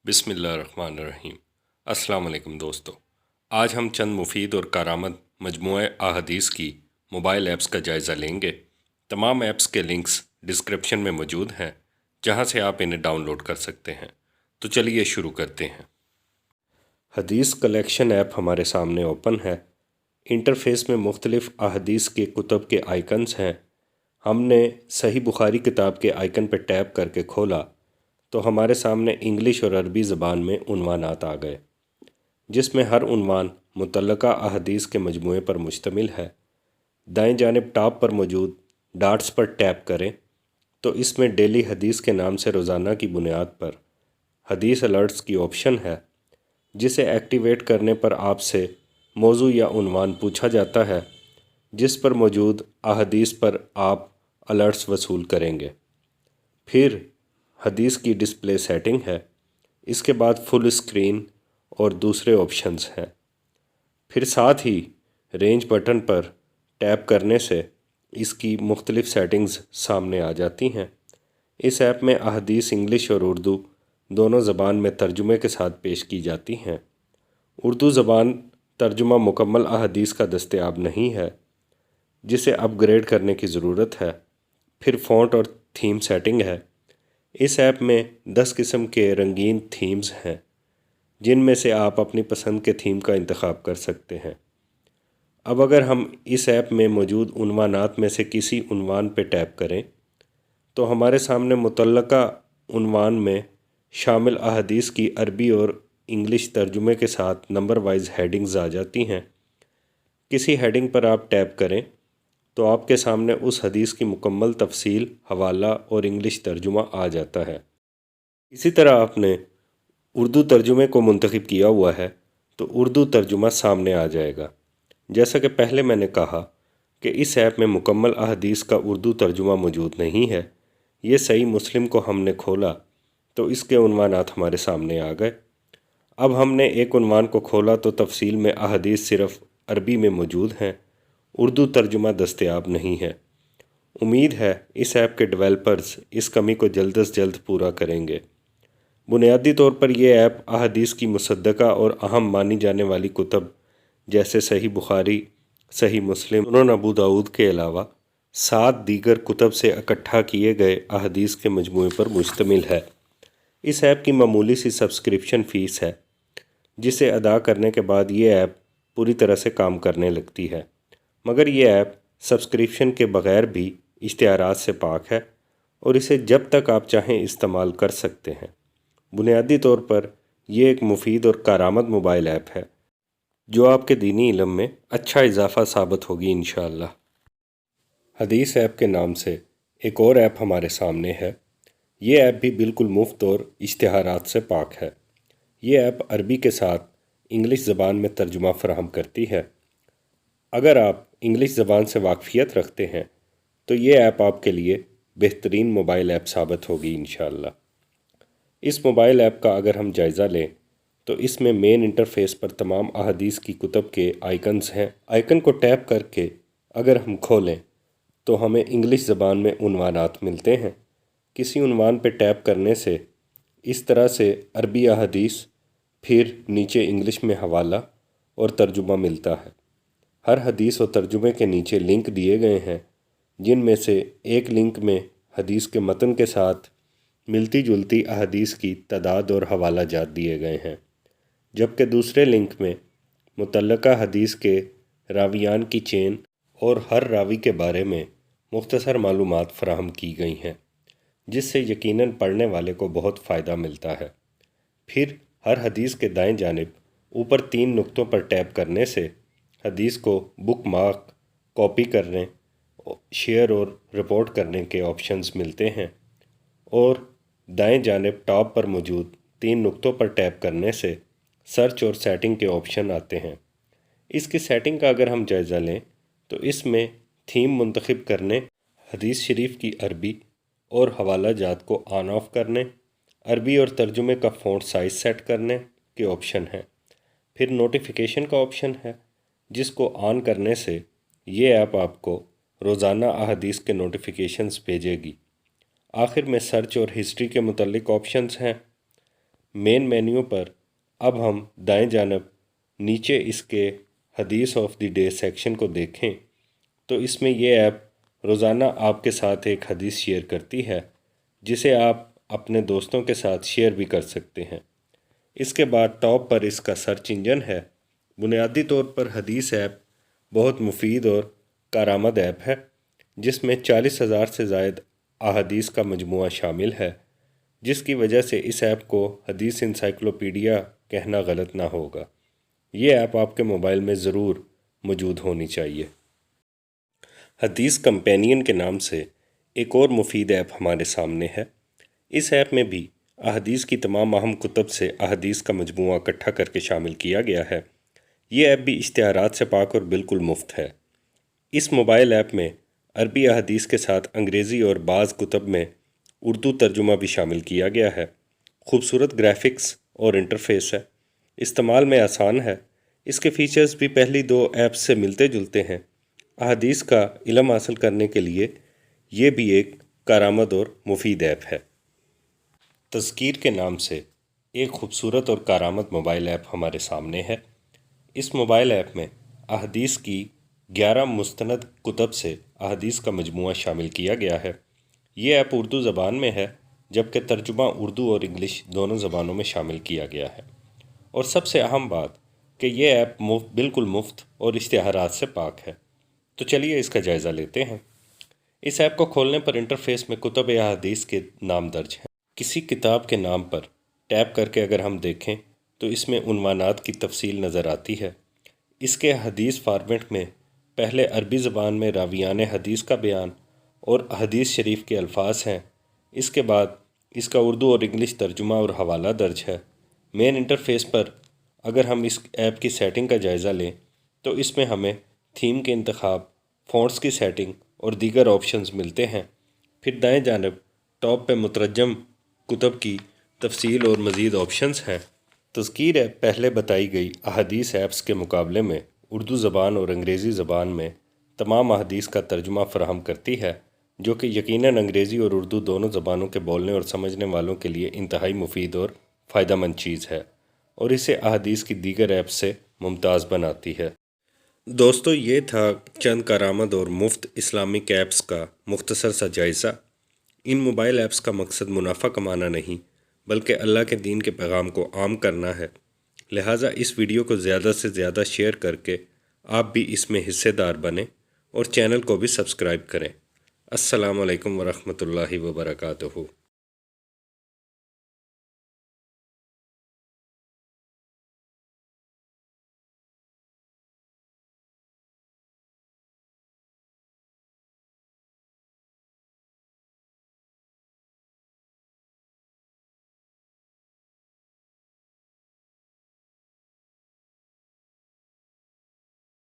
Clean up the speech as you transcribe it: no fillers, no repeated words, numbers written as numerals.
بسم اللہ الرحمن الرحیم۔ السلام علیکم دوستو، آج ہم چند مفید اور کارآمد مجموعہ احادیث کی موبائل ایپس کا جائزہ لیں گے۔ تمام ایپس کے لنکس ڈسکرپشن میں موجود ہیں، جہاں سے آپ انہیں ڈاؤن لوڈ کر سکتے ہیں۔ تو چلیے شروع کرتے ہیں۔ حدیث کلیکشن ایپ ہمارے سامنے اوپن ہے۔ انٹرفیس میں مختلف احادیث کے کتب کے آئیکنز ہیں۔ ہم نے صحیح بخاری کتاب کے آئیکن پہ ٹیپ کر کے کھولا تو ہمارے سامنے انگلش اور عربی زبان میں عنوانات آ گئے، جس میں ہر عنوان متعلقہ احادیث کے مجموعے پر مشتمل ہے۔ دائیں جانب ٹاپ پر موجود ڈاٹس پر ٹیپ کریں تو اس میں ڈیلی حدیث کے نام سے روزانہ کی بنیاد پر حدیث الرٹس کی آپشن ہے، جسے ایکٹیویٹ کرنے پر آپ سے موضوع یا عنوان پوچھا جاتا ہے، جس پر موجود احادیث پر آپ الرٹس وصول کریں گے۔ پھر حدیث کی ڈسپلے سیٹنگ ہے، اس کے بعد فل اسکرین اور دوسرے آپشنز ہیں۔ پھر ساتھ ہی رینج بٹن پر ٹیپ کرنے سے اس کی مختلف سیٹنگز سامنے آ جاتی ہیں۔ اس ایپ میں احادیث انگلش اور اردو دونوں زبان میں ترجمے کے ساتھ پیش کی جاتی ہیں۔ اردو زبان ترجمہ مکمل احادیث کا دستیاب نہیں ہے، جسے اپ گریڈ کرنے کی ضرورت ہے۔ پھر فونٹ اور تھیم سیٹنگ ہے۔ اس ایپ میں 10 قسم کے رنگین تھیمز ہیں، جن میں سے آپ اپنی پسند کے تھیم کا انتخاب کر سکتے ہیں۔ اب اگر ہم اس ایپ میں موجود عنوانات میں سے کسی عنوان پہ ٹیپ کریں تو ہمارے سامنے متعلقہ عنوان میں شامل احادیث کی عربی اور انگلش ترجمے کے ساتھ نمبر وائز ہیڈنگز آ جاتی ہیں۔ کسی ہیڈنگ پر آپ ٹیپ کریں تو آپ کے سامنے اس حدیث کی مکمل تفصیل، حوالہ اور انگلش ترجمہ آ جاتا ہے۔ اسی طرح آپ نے اردو ترجمے کو منتخب کیا ہوا ہے تو اردو ترجمہ سامنے آ جائے گا۔ جیسا کہ پہلے میں نے کہا کہ اس ایپ میں مکمل احادیث کا اردو ترجمہ موجود نہیں ہے۔ یہ صحیح مسلم کو ہم نے کھولا تو اس کے عنوانات ہمارے سامنے آ گئے۔ اب ہم نے ایک عنوان کو کھولا تو تفصیل میں احادیث صرف عربی میں موجود ہیں، اردو ترجمہ دستیاب نہیں ہے۔ امید ہے اس ایپ کے ڈیولپرز اس کمی کو جلد از جلد پورا کریں گے۔ بنیادی طور پر یہ ایپ احادیث کی مصدقہ اور اہم مانی جانے والی کتب جیسے صحیح بخاری، صحیح مسلم، سنن ابو داؤد کے علاوہ 7 دیگر کتب سے اکٹھا کیے گئے احادیث کے مجموعے پر مشتمل ہے۔ اس ایپ کی معمولی سی سبسکرپشن فیس ہے، جسے ادا کرنے کے بعد یہ ایپ پوری طرح سے کام کرنے لگتی ہے، مگر یہ ایپ سبسکرپشن کے بغیر بھی اشتہارات سے پاک ہے اور اسے جب تک آپ چاہیں استعمال کر سکتے ہیں۔ بنیادی طور پر یہ ایک مفید اور کارآمد موبائل ایپ ہے، جو آپ کے دینی علم میں اچھا اضافہ ثابت ہوگی انشاءاللہ۔ حدیث ایپ کے نام سے ایک اور ایپ ہمارے سامنے ہے۔ یہ ایپ بھی بالکل مفت اور اشتہارات سے پاک ہے۔ یہ ایپ عربی کے ساتھ انگلش زبان میں ترجمہ فراہم کرتی ہے۔ اگر آپ انگلش زبان سے واقفیت رکھتے ہیں تو یہ ایپ آپ کے لیے بہترین موبائل ایپ ثابت ہوگی انشاءاللہ۔ اس موبائل ایپ کا اگر ہم جائزہ لیں تو اس میں مین انٹرفیس پر تمام احادیث کی کتب کے آئیکنز ہیں۔ آئیکن کو ٹیپ کر کے اگر ہم کھولیں تو ہمیں انگلش زبان میں عنوانات ملتے ہیں۔ کسی عنوان پہ ٹیپ کرنے سے اس طرح سے عربی احادیث، پھر نیچے انگلش میں حوالہ اور ترجمہ ملتا ہے۔ ہر حدیث و ترجمے کے نیچے لنک دیے گئے ہیں، جن میں سے ایک لنک میں حدیث کے متن کے ساتھ ملتی جلتی احادیث کی تعداد اور حوالہ جات دیے گئے ہیں، جبکہ دوسرے لنک میں متعلقہ حدیث کے راویان کی چین اور ہر راوی کے بارے میں مختصر معلومات فراہم کی گئی ہیں، جس سے یقیناً پڑھنے والے کو بہت فائدہ ملتا ہے۔ پھر ہر حدیث کے دائیں جانب اوپر 3 نقطوں پر ٹیپ کرنے سے حدیث کو بک مارک، کاپی کرنے، شیئر اور رپورٹ کرنے کے آپشنز ملتے ہیں، اور دائیں جانب ٹاپ پر موجود 3 نقطوں پر ٹیپ کرنے سے سرچ اور سیٹنگ کے آپشن آتے ہیں۔ اس کی سیٹنگ کا اگر ہم جائزہ لیں تو اس میں تھیم منتخب کرنے، حدیث شریف کی عربی اور حوالہ جات کو آن آف کرنے، عربی اور ترجمے کا فونٹ سائز سیٹ کرنے کے آپشن ہیں۔ پھر نوٹیفیکیشن کا آپشن ہے، جس کو آن کرنے سے یہ ایپ آپ کو روزانہ احادیث کے نوٹیفیکیشنز بھیجے گی۔ آخر میں سرچ اور ہسٹری کے متعلق آپشنز ہیں۔ مین مینیو پر اب ہم دائیں جانب نیچے اس کے حدیث آف دی ڈے سیکشن کو دیکھیں تو اس میں یہ ایپ روزانہ آپ کے ساتھ ایک حدیث شیئر کرتی ہے جسے آپ اپنے دوستوں کے ساتھ شیئر بھی کر سکتے ہیں۔ اس کے بعد ٹاپ پر اس کا سرچ انجن ہے۔ بنیادی طور پر حدیث ایپ بہت مفید اور کارآمد ایپ ہے جس میں 40,000 سے زائد احادیث کا مجموعہ شامل ہے، جس کی وجہ سے اس ایپ کو حدیث انسائکلوپیڈیا کہنا غلط نہ ہوگا۔ یہ ایپ آپ کے موبائل میں ضرور موجود ہونی چاہیے۔ حدیث کمپینین کے نام سے ایک اور مفید ایپ ہمارے سامنے ہے۔ اس ایپ میں بھی احادیث کی تمام اہم کتب سے احادیث کا مجموعہ اکٹھا کر کے شامل کیا گیا ہے۔ یہ ایپ بھی اشتہارات سے پاک اور بالکل مفت ہے۔ اس موبائل ایپ میں عربی احادیث کے ساتھ انگریزی اور بعض کتب میں اردو ترجمہ بھی شامل کیا گیا ہے۔ خوبصورت گرافکس اور انٹرفیس ہے، استعمال میں آسان ہے۔ اس کے فیچرز بھی پہلی دو ایپس سے ملتے جلتے ہیں۔ احادیث کا علم حاصل کرنے کے لیے یہ بھی ایک کارآمد اور مفید ایپ ہے۔ تذکیر کے نام سے ایک خوبصورت اور کارآمد موبائل ایپ ہمارے سامنے ہے۔ اس موبائل ایپ میں احادیث کی 11 مستند کتب سے احادیث کا مجموعہ شامل کیا گیا ہے۔ یہ ایپ اردو زبان میں ہے جبکہ ترجمہ اردو اور انگلش دونوں زبانوں میں شامل کیا گیا ہے۔ اور سب سے اہم بات کہ یہ ایپ بالکل مفت اور اشتہارات سے پاک ہے۔ تو چلیے اس کا جائزہ لیتے ہیں۔ اس ایپ کو کھولنے پر انٹرفیس میں کتب احادیث کے نام درج ہیں۔ کسی کتاب کے نام پر ٹیپ کر کے اگر ہم دیکھیں تو اس میں عنوانات کی تفصیل نظر آتی ہے۔ اس کے حدیث فارمیٹ میں پہلے عربی زبان میں راویان حدیث کا بیان اور حدیث شریف کے الفاظ ہیں۔ اس کے بعد اس کا اردو اور انگلش ترجمہ اور حوالہ درج ہے۔ مین انٹرفیس پر اگر ہم اس ایپ کی سیٹنگ کا جائزہ لیں تو اس میں ہمیں تھیم کے انتخاب، فونٹس کی سیٹنگ اور دیگر آپشنز ملتے ہیں۔ پھر دائیں جانب ٹاپ پہ مترجم کتب کی تفصیل اور مزید آپشنز ہیں۔ تذکیر ایپ پہلے بتائی گئی احادیث ایپس کے مقابلے میں اردو زبان اور انگریزی زبان میں تمام احادیث کا ترجمہ فراہم کرتی ہے، جو کہ یقیناً انگریزی اور اردو دونوں زبانوں کے بولنے اور سمجھنے والوں کے لیے انتہائی مفید اور فائدہ مند چیز ہے اور اسے احادیث کی دیگر ایپس سے ممتاز بناتی ہے۔ دوستو، یہ تھا چند کارآمد اور مفت اسلامک ایپس کا مختصر سا جائزہ۔ ان موبائل ایپس کا مقصد منافع کمانا نہیں بلکہ اللہ کے دین کے پیغام کو عام کرنا ہے، لہٰذا اس ویڈیو کو زیادہ سے زیادہ شیئر کر کے آپ بھی اس میں حصے دار بنیں اور چینل کو بھی سبسکرائب کریں۔ السلام علیکم ورحمۃ اللہ وبرکاتہ۔